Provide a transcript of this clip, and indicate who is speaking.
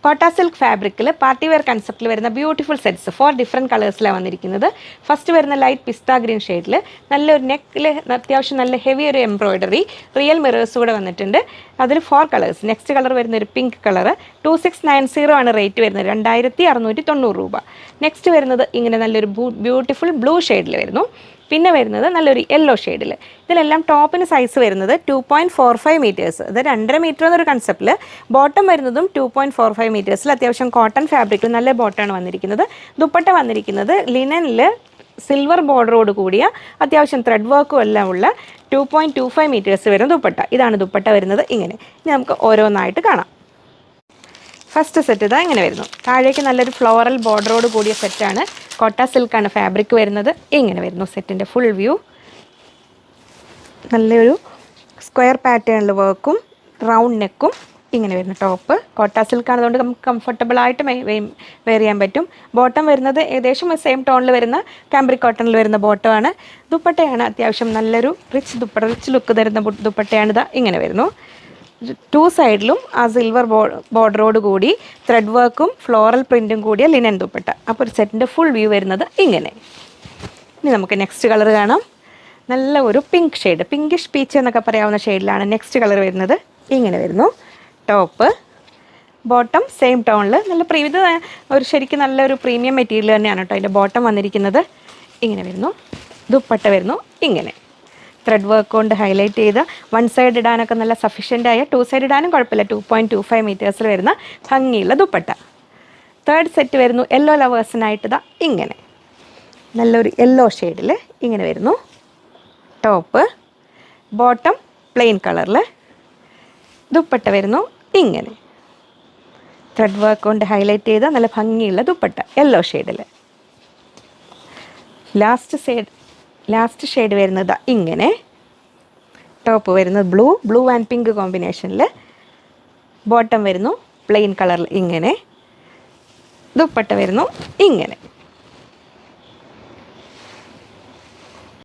Speaker 1: കോട്ട സിൽക്ക് ഫാബ്രിക്കിൽ party wear കൺസെപ്റ്റിൽ വരുന്ന ബ്യൂട്ടിഫുൾ സെറ്റ്സ് 4 ഡിഫറെൻറ്റ് കളേഴ്സിലാണ് വന്നിരിക്കുന്നത്. ഫസ്റ്റ് വരുന്ന ലൈറ്റ് പിസ്ത ഗ്രീൻ ഷെയ്ഡിൽ നല്ലൊരു നെക്കിൽ അത്യാവശ്യം നല്ല ഹെവി ഒരു എംബ്രോയിഡറി റിയൽ മിറേഴ്സ് കൂടെ വന്നിട്ടുണ്ട്. അതിൽ 4 കളേഴ്സ്. നെക്സ്റ്റ് കളർ വരുന്ന ഒരു പിങ്ക് കളർ 2690 ആണ് റേറ്റ് വരുന്നത്, 2690 രൂപ. നെക്സ്റ്റ് വരുന്നത് ഇങ്ങനെ നല്ലൊരു ബ്യൂട്ടിഫുൾ ബ്ലൂ ഷെയ്ഡിൽ വരുന്നു. പിന്നെ വരുന്നത് നല്ലൊരു യെല്ലോ ഷെയ്ഡിൽ. ഇതിലെല്ലാം ടോപ്പിന് സൈസ് വരുന്നത് 2.45 മീറ്റേഴ്സ്, അത് 2.5 മീറ്റർ എന്നൊരു കൺസെപ്റ്റിൽ. ബോട്ടം വരുന്നതും 2.45 മീറ്റേഴ്സിൽ അത്യാവശ്യം കോട്ടൺ ഫാബ്രിക്കിൽ നല്ല ബോട്ടമാണ് വന്നിരിക്കുന്നത്. ദുപ്പട്ട വന്നിരിക്കുന്നത് ലിനനിൽ സിൽവർ ബോർഡറോട് കൂടിയ അത്യാവശ്യം ത്രെഡ് വർക്കും എല്ലാം ഉള്ള 2.25 മീറ്റേഴ്സ് വരുന്ന ദുപ്പട്ട. ഇതാണ് ദുപ്പട്ട വരുന്നത്. ഇങ്ങനെ ഇനി നമുക്ക് ഓരോന്നായിട്ട് കാണാം. ഫസ്റ്റ് സെറ്റ് ഇതാ ഇങ്ങനെ വരുന്നു. താഴേക്ക് നല്ലൊരു ഫ്ലോറൽ ബോർഡറോട് കൂടിയ സെറ്റാണ്. കോട്ട സിൽക്കാണ് ഫാബ്രിക് വരുന്നത്. ഇങ്ങനെ വരുന്നു സെറ്റിൻ്റെ ഫുൾ വ്യൂ. നല്ലൊരു സ്ക്വയർ പാറ്റേണിൽ വർക്കും റൗണ്ട് നെക്കും ഇങ്ങനെ വരുന്ന ടോപ്പ്. കോട്ട സിൽക്കാണ്, അതുകൊണ്ട് നമുക്ക് കംഫർട്ടബിളായിട്ട് വെയർ ചെയ്യാൻ പറ്റും. ബോട്ടം വരുന്നത് ഏകദേശം സെയിം ടോണിൽ വരുന്ന കാംബ്രിക് കോട്ടണിൽ വരുന്ന ബോട്ടമാണ്. ദുപ്പട്ടയാണ് അത്യാവശ്യം നല്ലൊരു റിച്ച് ലുക്ക് തരുന്ന ദുപ്പട്ടയാണ്. ഇതാ ഇങ്ങനെ വരുന്നു. 2 സൈഡിലും ആ സിൽവർ ബോർഡറോട് കൂടി ത്രെഡ് വർക്കും ഫ്ലോറൽ പ്രിൻറ്റും കൂടിയ ലിനൻ ദുപ്പട്ട. അപ്പോൾ ഒരു സെറ്റിൻ്റെ ഫുൾ വ്യൂ വരുന്നത് ഇങ്ങനെ. ഇനി നമുക്ക് നെക്സ്റ്റ് കളർ കാണാം. നല്ല ഒരു പിങ്ക് ഷെയ്ഡ്, പിങ്കിഷ് പീച്ച് എന്നൊക്കെ പറയാവുന്ന ഷെയ്ഡിലാണ് നെക്സ്റ്റ് കളർ വരുന്നത്. ഇങ്ങനെ വരുന്നു ടോപ്പ്. ബോട്ടം സെയിം ടോണിൽ നല്ല ഇത് ഒരു ശരിക്കും നല്ലൊരു പ്രീമിയം മെറ്റീരിയൽ തന്നെയാണ് കേട്ടോ അതിൻ്റെ ബോട്ടം വന്നിരിക്കുന്നത്. ഇങ്ങനെ വരുന്നു. ദുപ്പട്ട വരുന്നു ഇങ്ങനെ ത്രെഡ് വർക്ക് കൊണ്ട് ഹൈലൈറ്റ് ചെയ്ത് 1 സൈഡ് ഇടാനൊക്കെ നല്ല സഫീഷ്യൻ്റ് ആയ 2 സൈഡ് ഇടാനും കുഴപ്പമില്ല 2.25 മീറ്റേഴ്സിൽ വരുന്ന ഭംഗിയുള്ള ദുപ്പട്ട. തേർഡ് സെറ്റ് വരുന്നു യെല്ലോ ലവേഴ്സിനായിട്ട്. ഇതാ ഇങ്ങനെ നല്ലൊരു യെല്ലോ ഷെയ്ഡിൽ ഇങ്ങനെ വരുന്നു ടോപ്പ്. ബോട്ടം പ്ലെയിൻ കളറിൽ. ദുപ്പട്ട വരുന്നു ഇങ്ങനെ ത്രെഡ് വർക്ക് കൊണ്ട് ഹൈലൈറ്റ് ചെയ്ത നല്ല ഭംഗിയുള്ള ദുപ്പട്ട യെല്ലോ ഷെയ്ഡിൽ. ലാസ്റ്റ് ഷെയ്ഡ് വരുന്നത് ഇങ്ങനെ. ടോപ്പ് വരുന്നത് ബ്ലൂ ആൻഡ് പിങ്ക് കോമ്പിനേഷനിൽ. ബോട്ടം വരുന്നു പ്ലെയിൻ കളറിൽ ഇങ്ങനെ. ദുപ്പട്ട വരുന്നു ഇങ്ങനെ.